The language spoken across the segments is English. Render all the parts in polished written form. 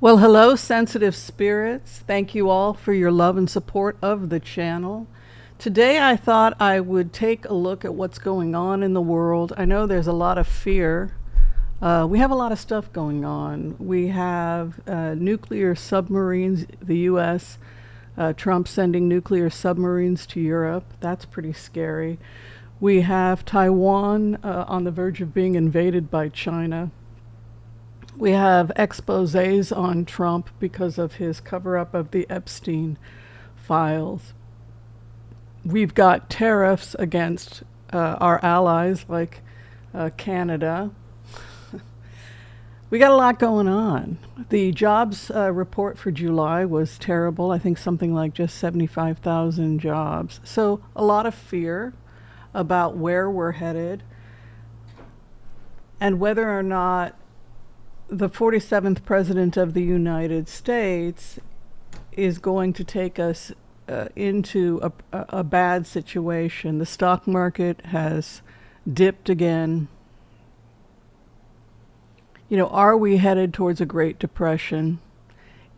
Well, hello, sensitive spirits. Thank you all for your love and support of the channel. Today, I thought I would take a look at what's going on in the world. I know there's a lot of fear. We have a lot of stuff going on. We have nuclear submarines, the U.S., Trump sending nuclear submarines to Europe. That's pretty scary. We have Taiwan on the verge of being invaded by China. We have exposés on Trump because of his cover-up of the Epstein files. We've got tariffs against our allies like Canada. We got a lot going on. The jobs report for July was terrible. I think something like just 75,000 jobs. So a lot of fear about where we're headed and whether or not the 47th President of the United States is going to take us into a bad situation. The stock market has dipped again. You know, are we headed towards a Great Depression?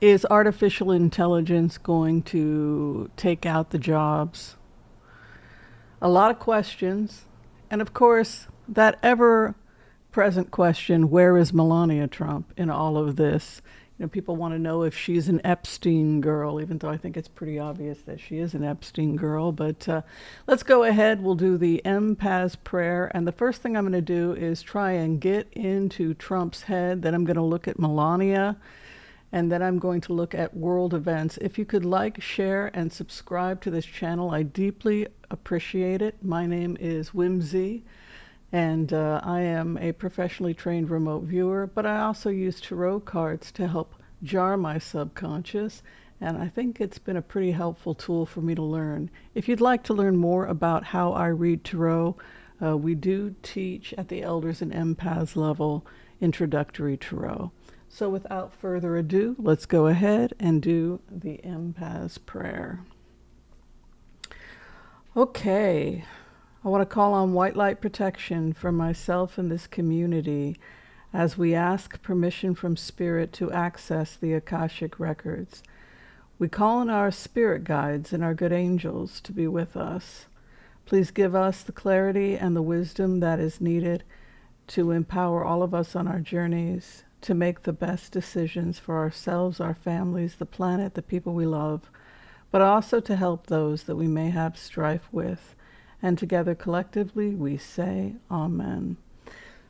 Is artificial intelligence going to take out the jobs? A lot of questions. And of course, that ever-present question, where is Melania Trump in all of this? You know, people want to know if she's an Epstein girl, even though I think it's pretty obvious that she is an Epstein girl. But let's go ahead. We'll do the empath prayer. And the first thing I'm going to do is try and get into Trump's head. Then I'm going to look at Melania. And then I'm going to look at world events. If you could like, share, and subscribe to this channel, I deeply appreciate it. My name is Whimsy. And I am a professionally trained remote viewer, but I also use tarot cards to help jar my subconscious. And I think it's been a pretty helpful tool for me to learn. If you'd like to learn more about how I read tarot, we do teach at the Elders and Empaths level introductory tarot. So without further ado, let's go ahead and do the empath's prayer. Okay. I want to call on white light protection for myself and this community as we ask permission from Spirit to access the Akashic records. We call on our spirit guides and our good angels to be with us. Please give us the clarity and the wisdom that is needed to empower all of us on our journeys to make the best decisions for ourselves, our families, the planet, the people we love, but also to help those that we may have strife with. And together collectively we say Amen.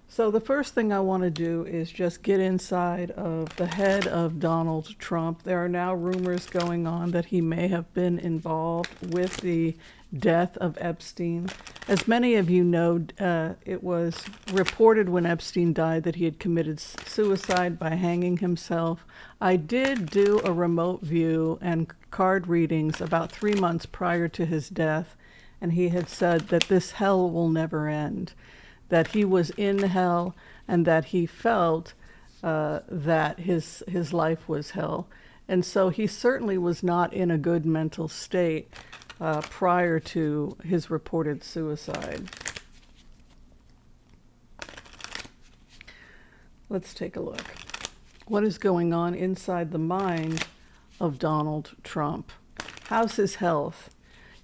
So the first thing I want to do is just get inside of the head of Donald Trump. There are now rumors going on that he may have been involved with the death of Epstein. As many of you know, it was reported when Epstein died that he had committed suicide by hanging himself. I did do a remote view and card readings about 3 months prior to his death. And he had said that this hell will never end, that he was in hell and that he felt that his life was hell. And so he certainly was not in a good mental state prior to his reported suicide. Let's take a look. What is going on inside the mind of Donald Trump? How's his health?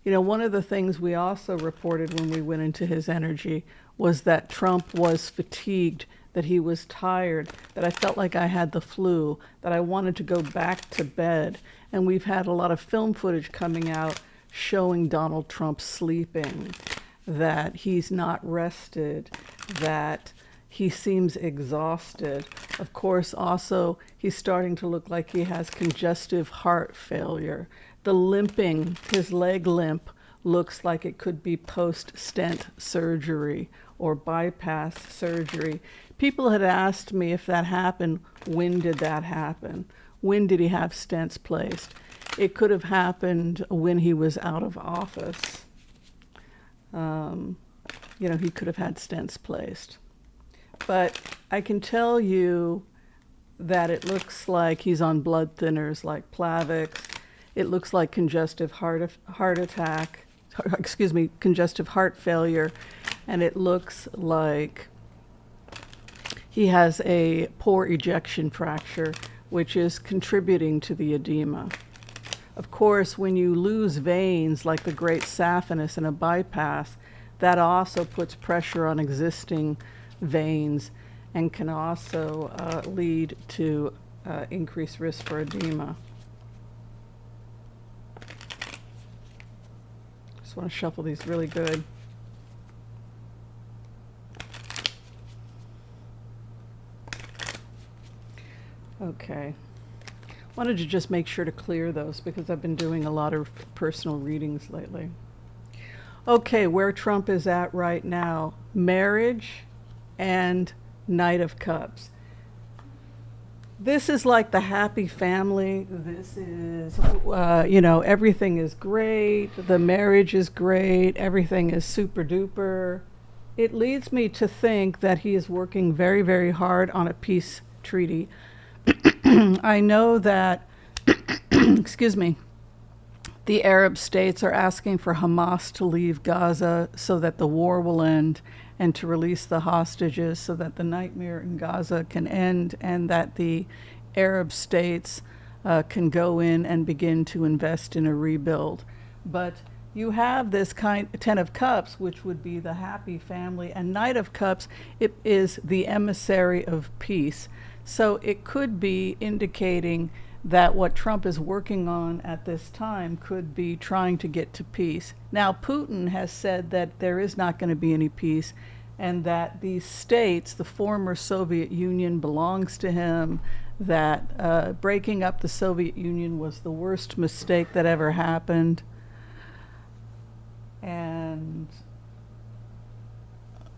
You know, one of the things we also reported when we went into his energy was that Trump was fatigued, that he was tired, that I felt like I had the flu, that I wanted to go back to bed. And we've had a lot of film footage coming out showing Donald Trump sleeping, that he's not rested, that he seems exhausted. Of course, also, he's starting to look like he has congestive heart failure. The limping, his leg limp, looks like it could be post-stent surgery or bypass surgery. People had asked me if that happened, when did that happen? When did he have stents placed? It could have happened when he was out of office. You know, he could have had stents placed. But I can tell you that it looks like he's on blood thinners like Plavix. It looks like congestive heart attack, congestive heart failure, and it looks like he has a poor ejection which is contributing to the edema. Of course, when you lose veins like the great saphenous in a bypass, that also puts pressure on existing veins and can also lead to increased risk for edema. Just want to shuffle these really good. Okay. Wanted to just make sure to clear those because I've been doing a lot of personal readings lately. Okay, where Trump is at right now, marriage and Knight of Cups. This is like the happy family. This is, everything is great. The marriage is great. Everything is super duper. It leads me to think that he is working very, very hard on a peace treaty. I know that, excuse me, the Arab states are asking for Hamas to leave Gaza so that the war will end, and to release the hostages so that the nightmare in Gaza can end, and that the Arab states can go in and begin to invest in a rebuild. But you have this Ten of Cups, which would be the happy family, and Knight of Cups, it is the emissary of peace. So it could be indicating that what Trump is working on at this time could be trying to get to peace. Now, Putin has said that there is not going to be any peace, and that these states, the former Soviet Union, belongs to him, that breaking up the Soviet Union was the worst mistake that ever happened. And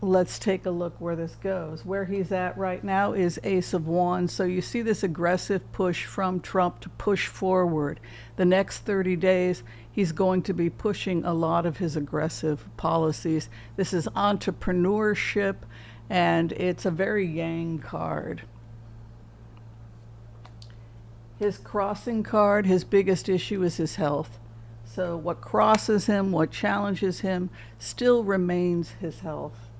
let's take a look where this goes. Where he's at right now is Ace of Wands. So you see this aggressive push from Trump to push forward. The next 30 days, he's going to be pushing a lot of his aggressive policies. This is entrepreneurship, and it's a very yang card. His crossing card, his biggest issue is his health. So what crosses him, what challenges him, still remains his health.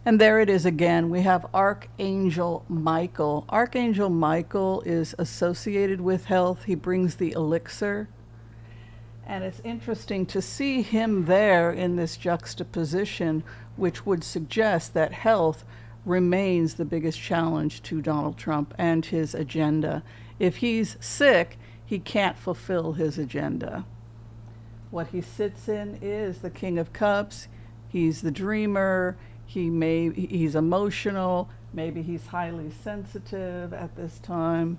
And there it is again. We have Archangel Michael. Archangel Michael is associated with health. He brings the elixir. And it's interesting to see him there in this juxtaposition, which would suggest that health remains the biggest challenge to Donald Trump and his agenda. If he's sick, he can't fulfill his agenda. What he sits in is the King of Cups. He's the dreamer. He's emotional. Maybe he's highly sensitive at this time.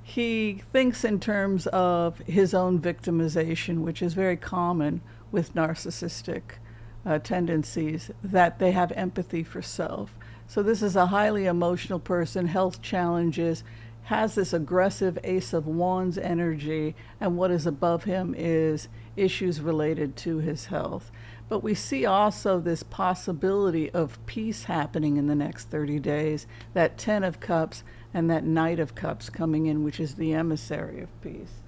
He thinks in terms of his own victimization, which is very common with narcissistic tendencies, that they have empathy for self. So this is a highly emotional person, health challenges, has this aggressive Ace of Wands energy, and what is above him is issues related to his health. But we see also this possibility of peace happening in the next 30 days, that Ten of Cups and that Knight of Cups coming in, which is the emissary of peace.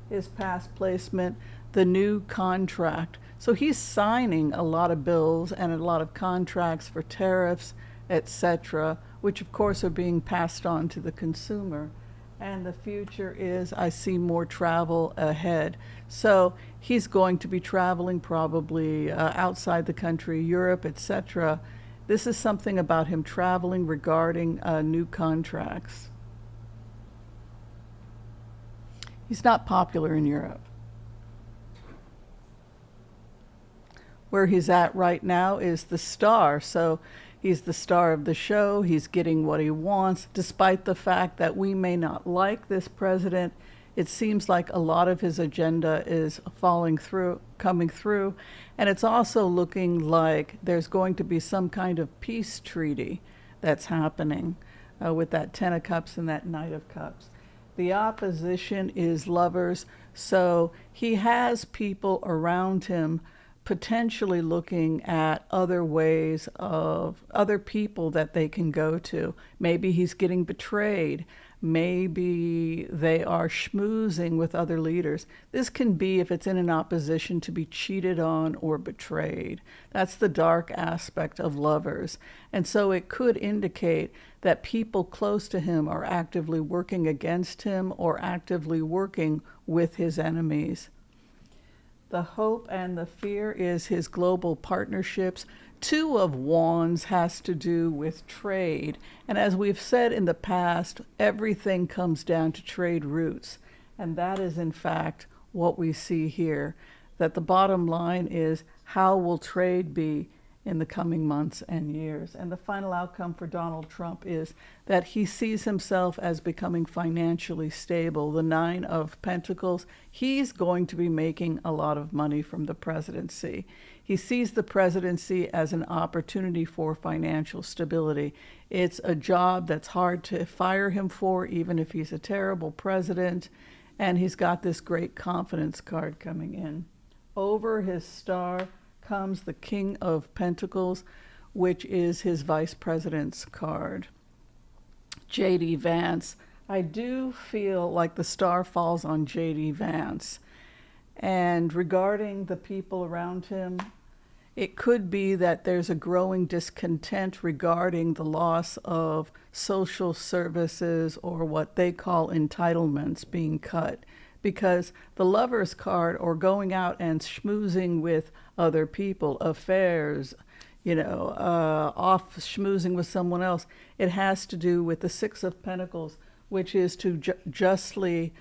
His past placement, the new contract. So he's signing a lot of bills and a lot of contracts for tariffs, etc., which of course are being passed on to the consumer. And the future is, I see more travel ahead. So he's going to be traveling probably outside the country, Europe, etc. This is something about him traveling regarding new contracts. He's not popular in Europe. Where he's at right now is the star. So he's the star of the show. He's getting what he wants, despite the fact that we may not like this president. It seems like a lot of his agenda is coming through. And it's also looking like there's going to be some kind of peace treaty that's happening with that Ten of Cups and that Knight of Cups. The opposition is Lovers. So he has people around him potentially looking at other ways of other people that they can go to. Maybe he's getting betrayed. Maybe they are schmoozing with other leaders. This can be, if it's in an opposition, to be cheated on or betrayed. That's the dark aspect of lovers. And so it could indicate that people close to him are actively working against him or actively working with his enemies. The hope and the fear is his global partnerships. Two of Wands has to do with trade. And as we've said in the past, everything comes down to trade routes. And that is, in fact, what we see here. That the bottom line is, how will trade be in the coming months and years? And the final outcome for Donald Trump is that he sees himself as becoming financially stable. The Nine of Pentacles, he's going to be making a lot of money from the presidency. He sees the presidency as an opportunity for financial stability. It's a job that's hard to fire him for, even if he's a terrible president. And he's got this great confidence card coming in. Over his star comes the King of Pentacles, which is his vice president's card. J.D. Vance. I do feel like the star falls on J.D. Vance. And regarding the people around him, it could be that there's a growing discontent regarding the loss of social services or what they call entitlements being cut. Because the Lover's card, or going out and schmoozing with other people, affairs, off schmoozing with someone else, it has to do with the Six of Pentacles, which is to justly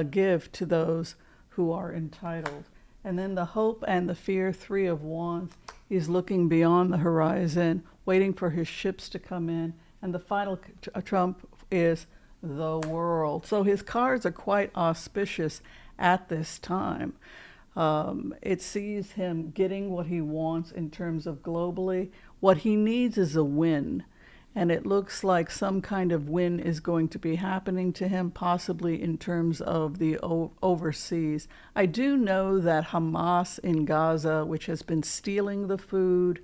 give to those who are entitled. And then the hope and the fear, Three of Wands, he's looking beyond the horizon, waiting for his ships to come in. And the final trump is the World. So his cards are quite auspicious at this time. It sees him getting what he wants in terms of globally. What he needs is a win. And it looks like some kind of win is going to be happening to him, possibly in terms of the overseas. I do know that Hamas in Gaza, which has been stealing the food,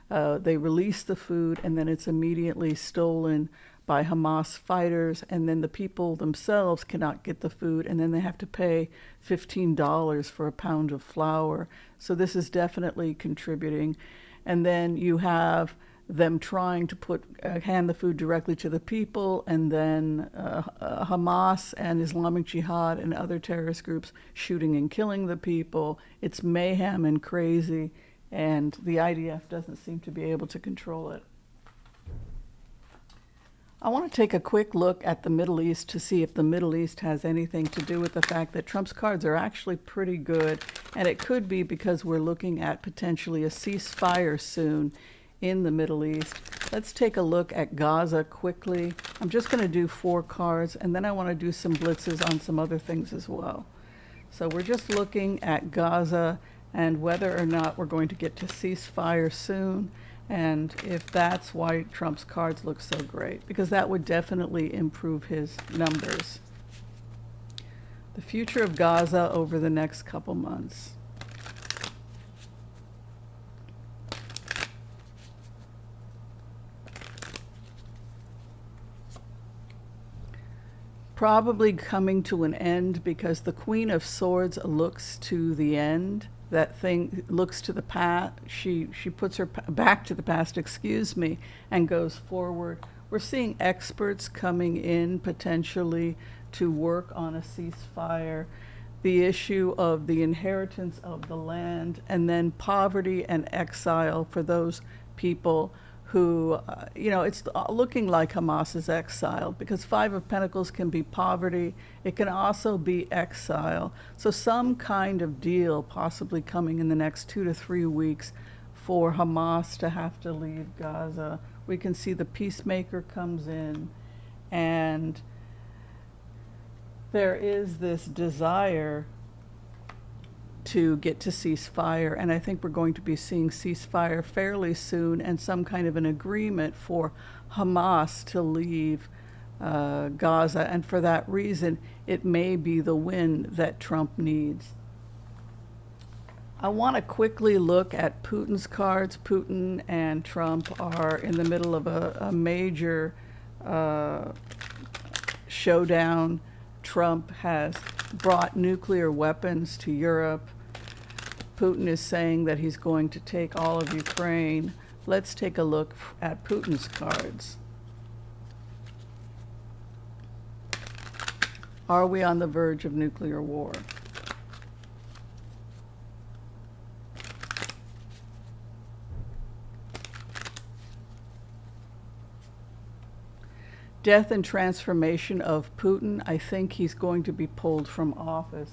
they release the food and then it's immediately stolen by Hamas fighters, and then the people themselves cannot get the food, and then they have to pay $15 for a pound of flour. So this is definitely contributing. And then you have them trying to hand the food directly to the people, and then Hamas and Islamic Jihad and other terrorist groups shooting and killing the people. It's mayhem and crazy, and the IDF doesn't seem to be able to control it. I want to take a quick look at the Middle East to see if the Middle East has anything to do with the fact that Trump's cards are actually pretty good, and it could be because we're looking at potentially a ceasefire soon in the Middle East. Let's take a look at Gaza quickly. I'm just going to do 4 cards, and then I want to do some blitzes on some other things as well. So we're just looking at Gaza and whether or not we're going to get to ceasefire soon, and if that's why Trump's cards look so great, because that would definitely improve his numbers. The future of Gaza over the next couple months. Probably coming to an end, because the Queen of Swords looks to the end. That thing looks to the past. She puts her back to the past, and goes forward. We're seeing experts coming in potentially to work on a ceasefire. The issue of the inheritance of the land, and then poverty and exile for those people who, it's looking like Hamas is exiled, because Five of Pentacles can be poverty. It can also be exile. So some kind of deal possibly coming in the next 2 to 3 weeks for Hamas to have to leave Gaza. We can see the peacemaker comes in, and there is this desire to get to ceasefire, and I think we're going to be seeing ceasefire fairly soon, and some kind of an agreement for Hamas to leave Gaza, and for that reason it may be the win that Trump needs. I want to quickly look at Putin's cards. Putin and Trump are in the middle of a major showdown. Trump has brought nuclear weapons to Europe. Putin is saying that he's going to take all of Ukraine. Let's take a look at Putin's cards. Are we on the verge of nuclear war? Death and transformation of Putin. I think he's going to be pulled from office.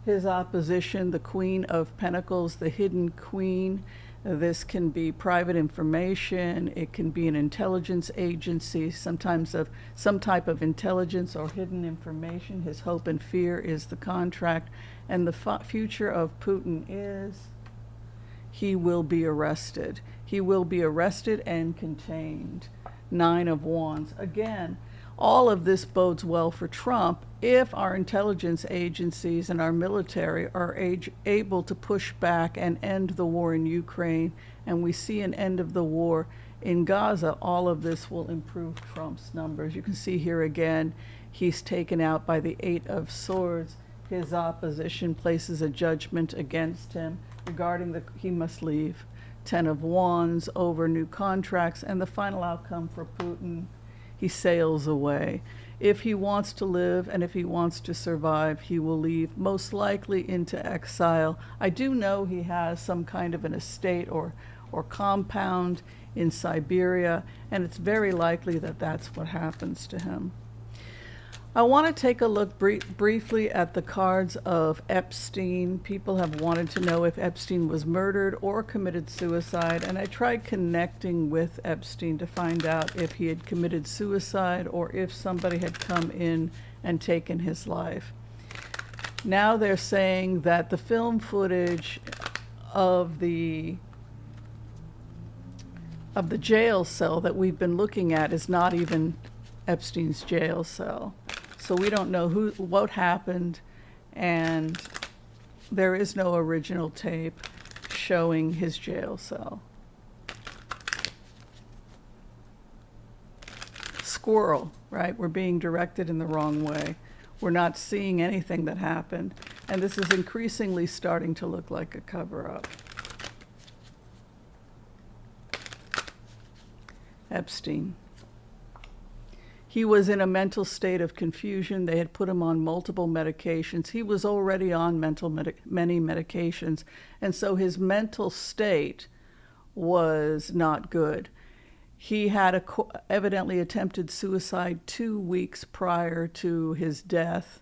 His opposition, the Queen of Pentacles, the hidden queen. This can be private information. It can be an intelligence agency, sometimes of some type of intelligence or hidden information. His hope and fear is the contract. And the future of Putin is he will be arrested. He will be arrested and contained. 9 of Wands. Again, all of this bodes well for Trump if our intelligence agencies and our military are able to push back and end the war in Ukraine, and we see an end of the war in Gaza. All of this will improve Trump's numbers. You can see here again, he's taken out by the 8 of Swords. His opposition places a judgment against him regarding he must leave. 10 of Wands over new contracts, and the final outcome for Putin, he sails away. If he wants to live and if he wants to survive, he will leave, most likely into exile. I do know he has some kind of an estate or compound in Siberia, and it's very likely that that's what happens to him. I want to take a look briefly at the cards of Epstein. People have wanted to know if Epstein was murdered or committed suicide, and I tried connecting with Epstein to find out if he had committed suicide or if somebody had come in and taken his life. Now they're saying that the film footage of the jail cell that we've been looking at is not even Epstein's jail cell. So we don't know what happened, and there is no original tape showing his jail cell. Squirrel, right? We're being directed in the wrong way. We're not seeing anything that happened, and this is increasingly starting to look like a cover-up. Epstein. He was in a mental state of confusion. They had put him on multiple medications. He was already on many medications, and so his mental state was not good. He had evidently attempted suicide 2 weeks prior to his death,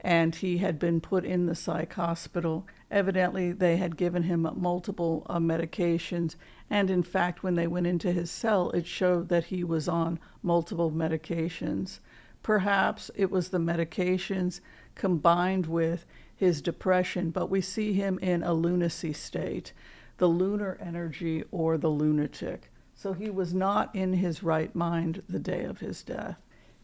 and he had been put in the psych hospital. Evidently, they had given him multiple medications, and in fact, when they went into his cell, it showed that he was on multiple medications. Perhaps it was the medications combined with his depression, but we see him in a lunacy state, the lunar energy or the lunatic. So he was not in his right mind the day of his death.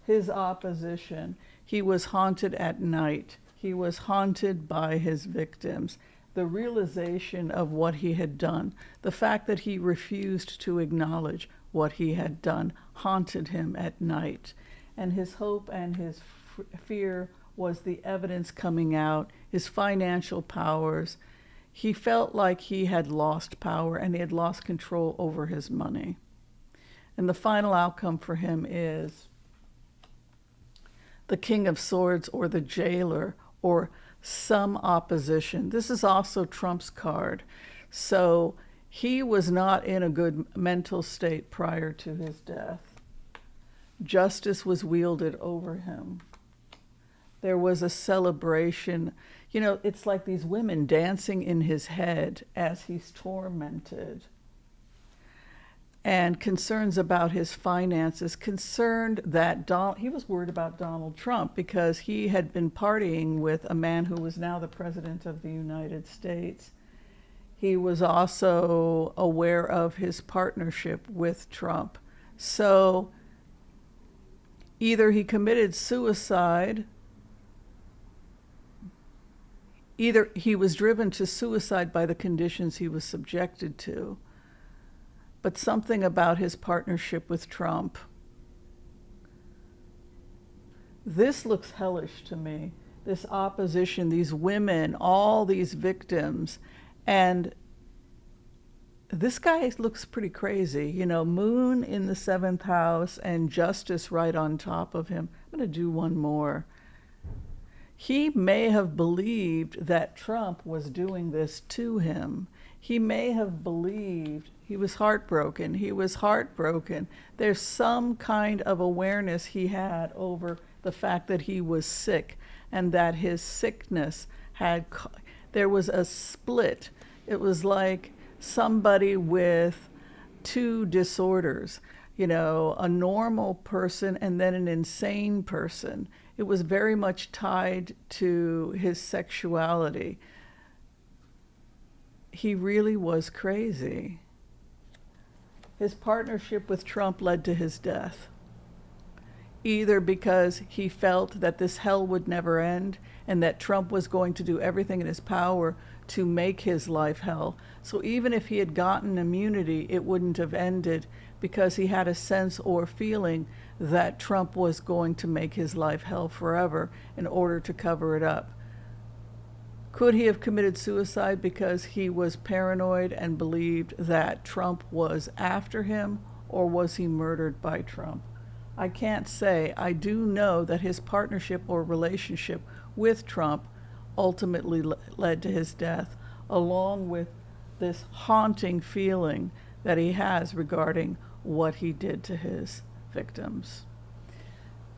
His opposition, he was haunted at night. He was haunted by his victims. The realization of what he had done, the fact that he refused to acknowledge what he had done, haunted him at night. And his hope and his fear was the evidence coming out, his financial powers. He felt like he had lost power and he had lost control over his money. And the final outcome for him is the King of Swords or the Jailer or some opposition. This is also Trump's card. So he was not in a good mental state prior to his death. Justice was wielded over him. There was a celebration. You know, it's like these women dancing in his head as he's tormented. And concerns about his finances, concerned that he was worried about Donald Trump because he had been partying with a man who was now the president of the United States. He was also aware of his partnership with Trump. So either he committed suicide Either he was driven to suicide by the conditions he was subjected to, but something about his partnership with Trump. This looks hellish to me. This opposition, these women, all these victims. And this guy looks pretty crazy. You know, Moon in the 7th house and Justice right on top of him. I'm going to do one more. He may have believed that Trump was doing this to him. He may have believed he was heartbroken. He was heartbroken. There's some kind of awareness he had over the fact that he was sick and that his sickness had, there was a split. It was like somebody with two disorders, you know, a normal person and then an insane person. It was very much tied to his sexuality. He really was crazy. His partnership with Trump led to his death, either because he felt that this hell would never end and that Trump was going to do everything in his power to make his life hell. So even if he had gotten immunity, it wouldn't have ended because he had a sense or feeling that Trump was going to make his life hell forever in order to cover it up. Could he have committed suicide because he was paranoid and believed that Trump was after him, or was he murdered by Trump? I can't say. I do know that his partnership or relationship with Trump ultimately led to his death, along with this haunting feeling that he has regarding what he did to his victims.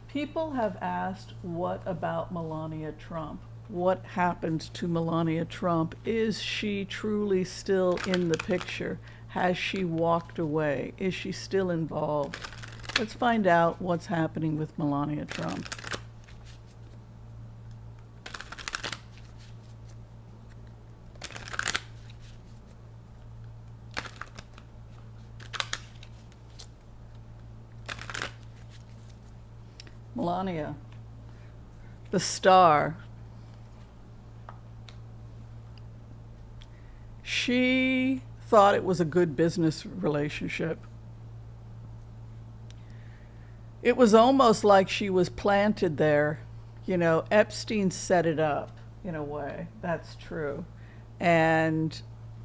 People have asked, what about Melania Trump? What happened to Melania Trump? Is she truly still in the picture? Has she walked away? Is she still involved? Let's find out what's happening with Melania Trump. Melania, the star. She thought it was a good business relationship. It was almost like she was planted there. You know, Epstein set it up in a way. That's true. And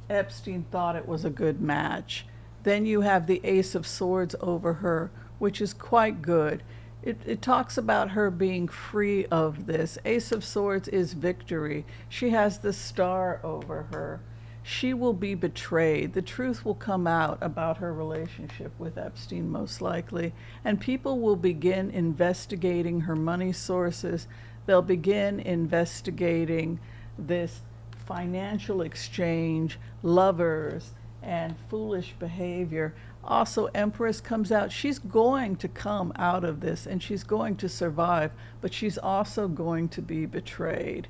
Epstein thought it was a good match. Then you have the Ace of Swords over her, which is quite good. It talks about her being free of this. Ace of Swords is victory. She has the star over her. She will be betrayed. The truth will come out about her relationship with Epstein, most likely, and people will begin investigating her money sources. They'll begin investigating this financial exchange, lovers, and foolish behavior. Also, Empress comes out. She's going to come out of this and she's going to survive, but she's also going to be betrayed,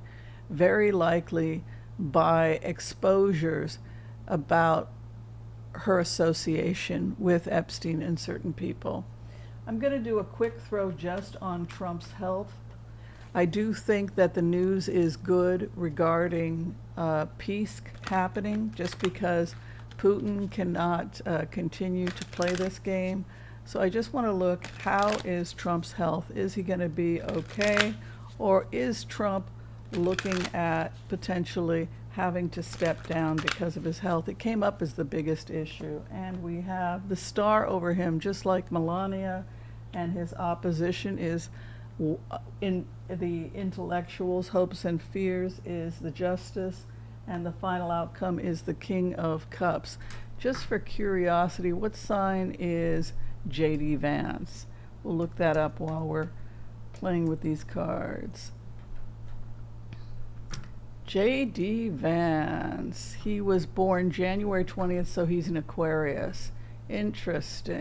very likely by exposures about her association with Epstein and certain people. I'm going to do a quick throw just on Trump's health. I do think that the news is good regarding peace happening, just because Putin cannot continue to play this game. So I just want to look, how is Trump's health? Is he going to be okay? Or is Trump looking at potentially having to step down because of his health? It came up as the biggest issue. And we have the star over him, just like Melania, and his opposition is in the intellectuals' hopes and fears is the Justice, and the final outcome is the King of Cups. Just for curiosity, what sign is J.D. Vance? We'll look that up while we're playing with these cards. J.D. Vance, he was born January 20th, so he's an Aquarius. Interesting.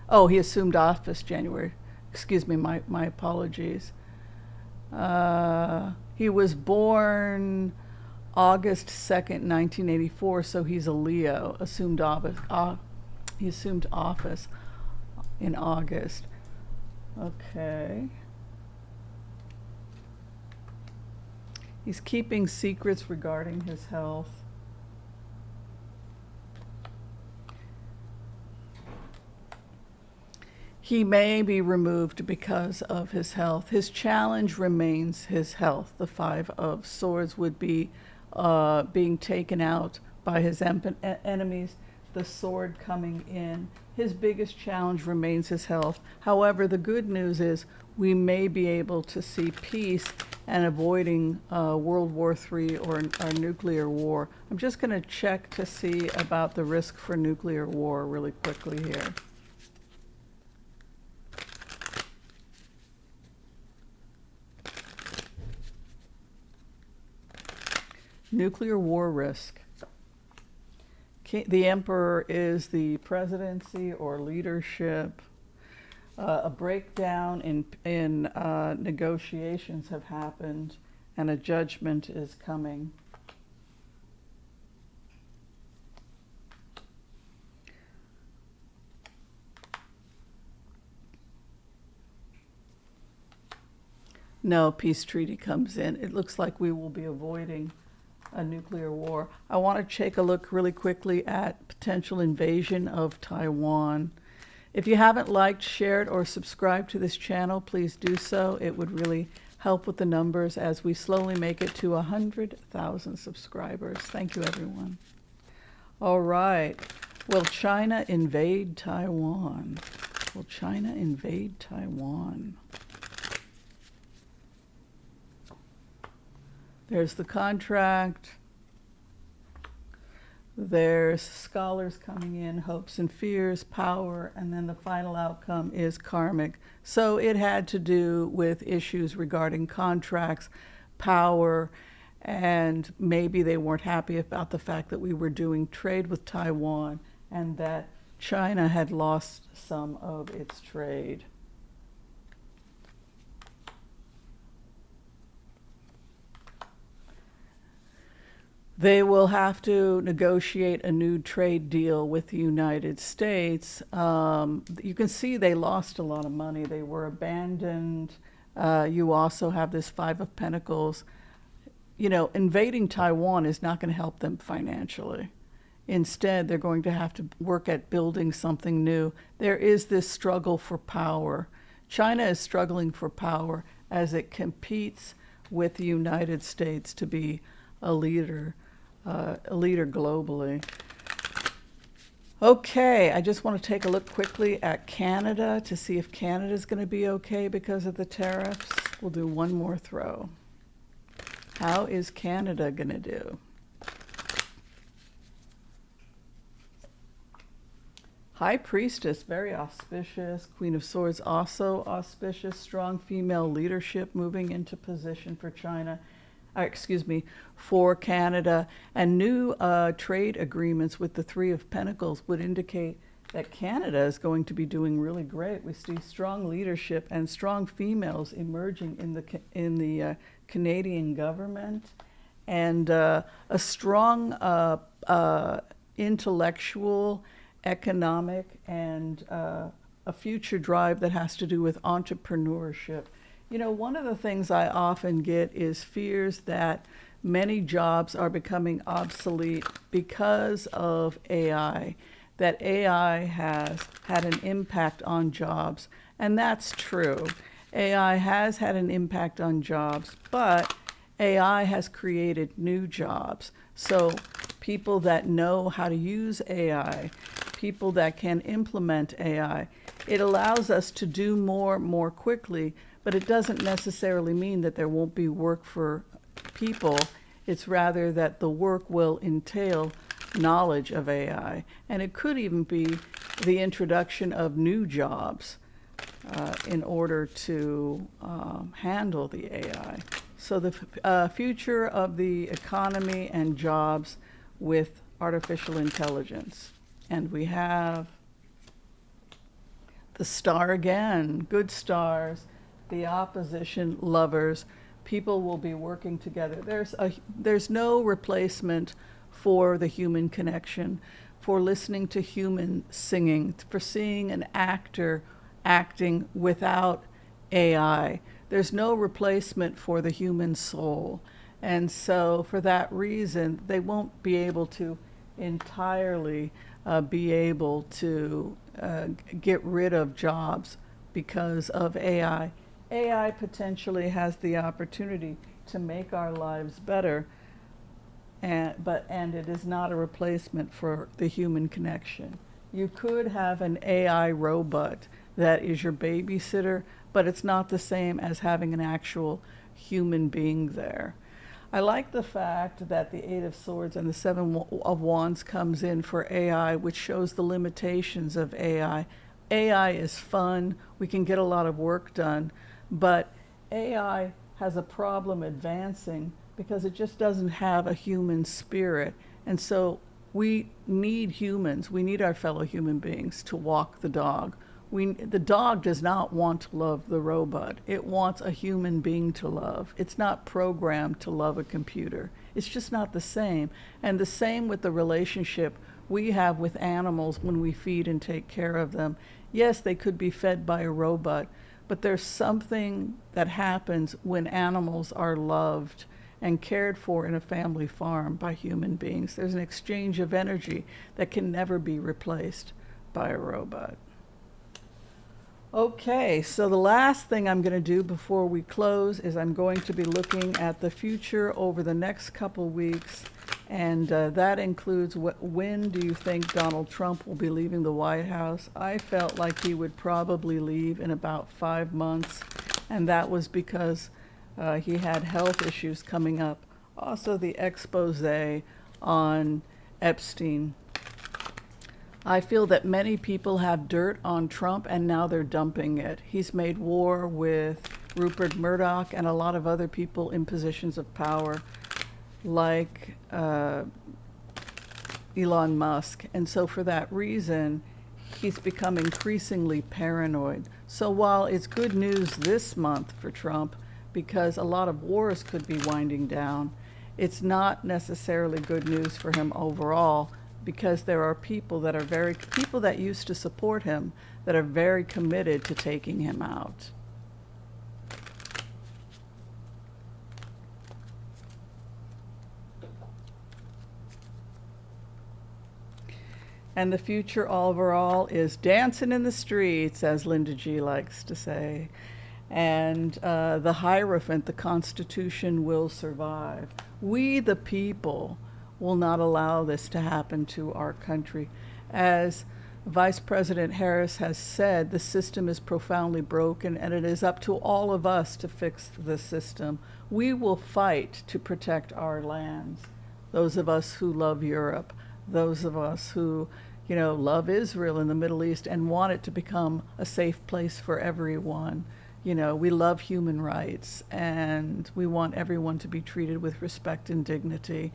Oh, he assumed office January. Excuse me, my apologies. He was born August 2nd, 1984, so he's a Leo. Assumed office. He assumed office in August. Okay. He's keeping secrets regarding his health. He may be removed because of his health. His challenge remains his health. The Five of Swords would be being taken out by his enemies, the sword coming in. His biggest challenge remains his health. However, the good news is we may be able to see peace and avoiding World War III or a nuclear war. I'm just going to check to see about the risk for nuclear war really quickly here. Nuclear war risk. The emperor is the presidency or leadership. A breakdown in negotiations have happened, and a judgment is coming. No peace treaty comes in. It looks like we will be avoiding a nuclear war. I want to take a look really quickly at potential invasion of Taiwan. If you haven't liked, shared, or subscribed to this channel, please do so. It would really help with the numbers as we slowly make it to 100,000 subscribers. Thank you, everyone. All right. Will China invade Taiwan? Will China invade Taiwan? There's the contract. There's scholars coming in, hopes and fears, power, and then the final outcome is karmic. So it had to do with issues regarding contracts, power, and maybe they weren't happy about the fact that we were doing trade with Taiwan and that China had lost some of its trade. They will have to negotiate a new trade deal with the United States. You can see they lost a lot of money. They were abandoned. You also have this Five of Pentacles. You know, invading Taiwan is not going to help them financially. Instead, they're going to have to work at building something new. There is this struggle for power. China is struggling for power as it competes with the United States to be a leader globally. Okay, I just want to take a look quickly at Canada to see if Canada is going to be okay because of the tariffs. We'll do one more throw. How is Canada going to do? High Priestess, very auspicious. Queen of Swords, also auspicious. Strong female leadership moving into position for China. For Canada, and new trade agreements with the Three of Pentacles would indicate that Canada is going to be doing really great. We see strong leadership and strong females emerging in the Canadian government, and a strong intellectual, economic, and a future drive that has to do with entrepreneurship. You know, one of the things I often get is fears that many jobs are becoming obsolete because of AI, that AI has had an impact on jobs, and that's true. AI has had an impact on jobs, but AI has created new jobs. So people that know how to use AI, people that can implement AI, it allows us to do more quickly. But it doesn't necessarily mean that there won't be work for people. It's rather that the work will entail knowledge of AI. And it could even be the introduction of new jobs in order to handle the AI. So the future of the economy and jobs with artificial intelligence. And we have the star again, good stars. The opposition, lovers, people will be working together. There's no replacement for the human connection, for listening to human singing, for seeing an actor acting without AI. There's no replacement for the human soul. And so for that reason, they won't be able to entirely be able to get rid of jobs because of AI. AI potentially has the opportunity to make our lives better, and it is not a replacement for the human connection. You could have an AI robot that is your babysitter, but it's not the same as having an actual human being there. I like the fact that the Eight of Swords and the Seven of Wands comes in for AI, which shows the limitations of AI. AI is fun, we can get a lot of work done, but AI has a problem advancing because it just doesn't have a human spirit. And so we need humans, we need our fellow human beings to walk the dog. The dog does not want to love the robot. It wants a human being to love. It's not programmed to love a computer. It's just not the same. And the same with the relationship we have with animals when we feed and take care of them. Yes, they could be fed by a robot, but there's something that happens when animals are loved and cared for in a family farm by human beings. There's an exchange of energy that can never be replaced by a robot. Okay, so the last thing I'm going to do before we close is I'm going to be looking at the future over the next couple weeks, and that includes when do you think Donald Trump will be leaving the White House? I felt like he would probably leave in about 5 months, and that was because he had health issues coming up. Also, the expose on Epstein. I feel that many people have dirt on Trump and now they're dumping it. He's made war with Rupert Murdoch and a lot of other people in positions of power, like Elon Musk. And so for that reason, he's become increasingly paranoid. So while it's good news this month for Trump, because a lot of wars could be winding down, it's not necessarily good news for him overall, because there are people that used to support him that are very committed to taking him out. And the future overall is dancing in the streets, as Linda G likes to say. And the Hierophant, the Constitution, will survive. We, the people, will not allow this to happen to our country. As Vice President Harris has said, the system is profoundly broken and it is up to all of us to fix the system. We will fight to protect our lands. Those of us who love Europe, those of us who, love Israel in the Middle East and want it to become a safe place for everyone. We love human rights and we want everyone to be treated with respect and dignity.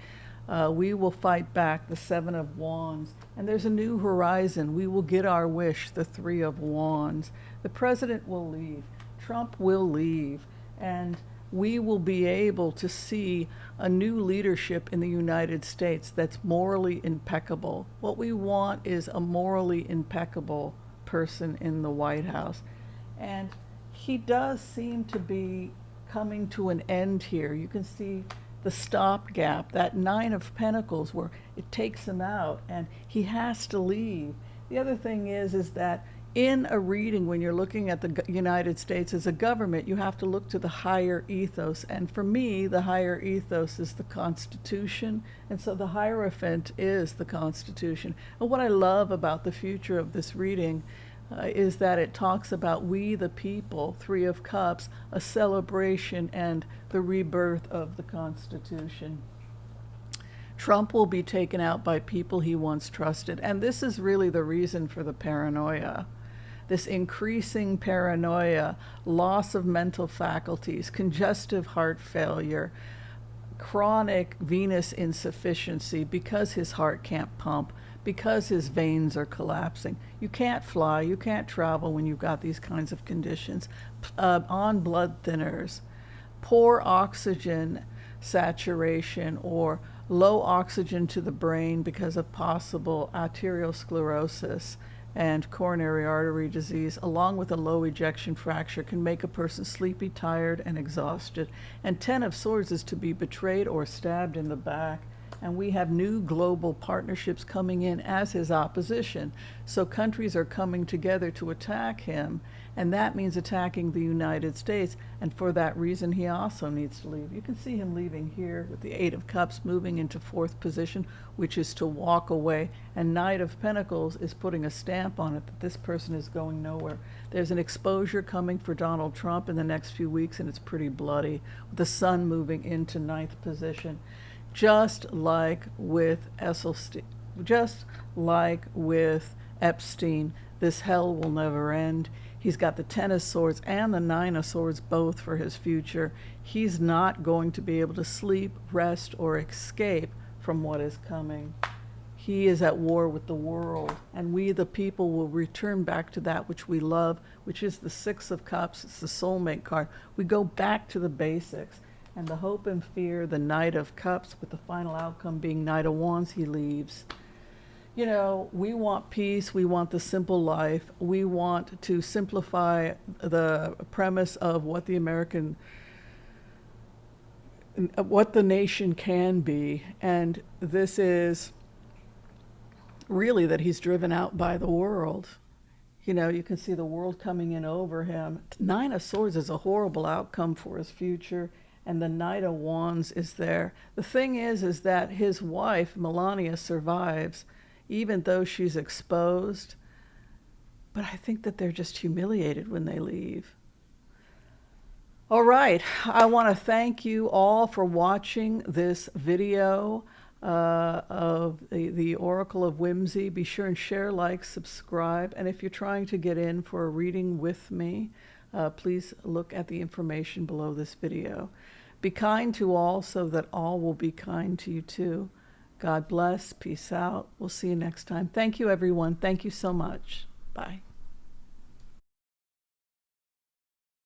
We will fight back the Seven of Wands, and there's a new horizon. We will get our wish, the Three of Wands. The president will leave, Trump will leave, and we will be able to see a new leadership in the United States that's morally impeccable. What we want is a morally impeccable person in the White House. And he does seem to be coming to an end here. You can see the stopgap, that Nine of Pentacles, where it takes him out and he has to leave. The other thing is that in a reading, when you're looking at the United States as a government, you have to look to the higher ethos. And for me, the higher ethos is the Constitution. And so the Hierophant is the Constitution. And what I love about the future of this reading is that it talks about we the people, Three of Cups, a celebration and the rebirth of the Constitution. Trump will be taken out by people he once trusted, and this is really the reason for the paranoia. This increasing paranoia, loss of mental faculties, congestive heart failure, chronic venous insufficiency because his heart can't pump, because his veins are collapsing. You can't fly, you can't travel when you've got these kinds of conditions. On blood thinners, poor oxygen saturation or low oxygen to the brain because of possible arteriosclerosis, and coronary artery disease, along with a low ejection fracture, can make a person sleepy, tired, and exhausted. And 10 of Swords is to be betrayed or stabbed in the back. And we have new global partnerships coming in as his opposition. So countries are coming together to attack him, and that means attacking the United States. And for that reason, he also needs to leave. You can see him leaving here with the Eight of Cups, moving into fourth position, which is to walk away. And Knight of Pentacles is putting a stamp on it that this person is going nowhere. There's an exposure coming for Donald Trump in the next few weeks, and it's pretty bloody, with the sun moving into ninth position. Just like with Epstein, this hell will never end. He's got the 10 of Swords and the 9 of Swords both for his future. He's not going to be able to sleep, rest, or escape from what is coming. He is at war with the world, and we, the people, will return back to that which we love, which is the Six of Cups. It's the soulmate card. We go back to the basics. And the hope and fear, the Knight of Cups, with the final outcome being Knight of Wands, he leaves. You know, we want peace. We want the simple life. We want to simplify the premise of what the nation can be. And this is really that he's driven out by the world. You know, you can see the world coming in over him. 9 of Swords is a horrible outcome for his future. And the Knight of Wands is there. The thing is that his wife, Melania, survives, even though she's exposed. But I think that they're just humiliated when they leave. All right, I want to thank you all for watching this video of the Oracle of Whimsy. Be sure and share, like, subscribe. And if you're trying to get in for a reading with me, please look at the information below this video. Be kind to all so that all will be kind to you too. God bless. Peace out. We'll see you next time. Thank you, everyone. Thank you so much. Bye.